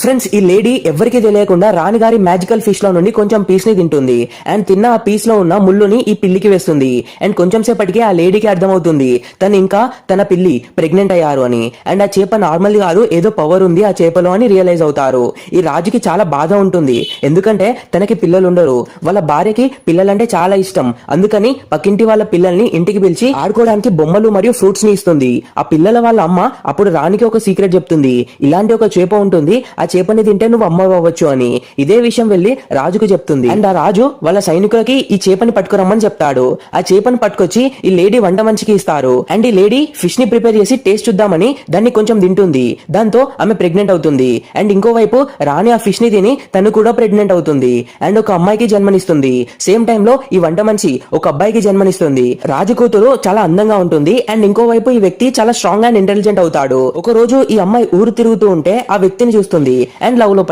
Friends, ఈ lady ఎవరికి తెలియకుండా రాణిగారి మ్యాజికల్ ఫిష్ లో నుండి కొంచెం పీస్ ని తింటుంది. అండ్ తిన్న ఆ పీస్ లో ఉన్న ముళ్ళుని ఈ పిల్లికి వేస్తుంది. అండ్ కొంచెం సేపటికి ఆ లేడీకి అర్థమవుతుంది తను ఇంకా తన పిల్లి ప్రెగ్నెంట్ అయ్యారు అని. అండ్ ఆ చేప నార్మల్ కాదు, ఏదో పవర్ ఉంది ఆ చేపలో అని రియలైజ్ అవుతారు. ఈ రాజుకి చాలా బాధ ఉంటుంది, ఎందుకంటే తనకి పిల్లలు ఉండరు. వాళ్ళ భార్యకి పిల్లలంటే చాలా ఇష్టం. అందుకని పక్కింటి వాళ్ళ పిల్లల్ని ఇంటికి పిలిచి ఆడుకోవడానికి బొమ్మలు మరియు ఫ్రూట్స్ ని ఇస్తుంది. ఆ పిల్లల వాళ్ళ అమ్మ అప్పుడు రాణికి ఒక సీక్రెట్ చెప్తుంది. ఇలాంటి ఒక చేప ఉంటుంది, ఆ చేపని తింటే నువ్వు అమ్మ అవ్వచ్చు అని. ఇదే విషయం వెళ్లి రాజుకు చెప్తుంది. అండ్ ఆ రాజు వాళ్ళ సైనికులకి ఈ చేపని పట్టుకురమ్మని చెప్తాడు. ఆ చేపని పట్టుకొచ్చి ఈ లేడీ వంట మనిషికి ఇస్తారు. అండ్ ఈ లేడీ ఫిష్ ని ప్రిపేర్ చేసి టేస్ట్ చూద్దామని దాన్ని కొంచెం తింటుంది. దాంతో ఆమె ప్రెగ్నెంట్ అవుతుంది. అండ్ ఇంకోవైపు రాణి ఆ ఫిష్ ని తిని తను కూడా ప్రెగ్నెంట్ అవుతుంది. అండ్ ఒక అమ్మాయికి జన్మనిస్తుంది. సేమ్ టైం లో ఈ వంట మనిషి ఒక అబ్బాయికి జన్మనిస్తుంది. రాజు కూతురు చాలా అందంగా ఉంటుంది. అండ్ ఇంకోవైపు ఈ వ్యక్తి చాలా స్ట్రాంగ్ అండ్ ఇంటెలిజెంట్ అవుతాడు. ఒక రోజు ఈ అమ్మాయి ఊరు తిరుగుతూ ఉంటే ఆ వ్యక్తిని చూస్తుంది అండ్ లవ్ లో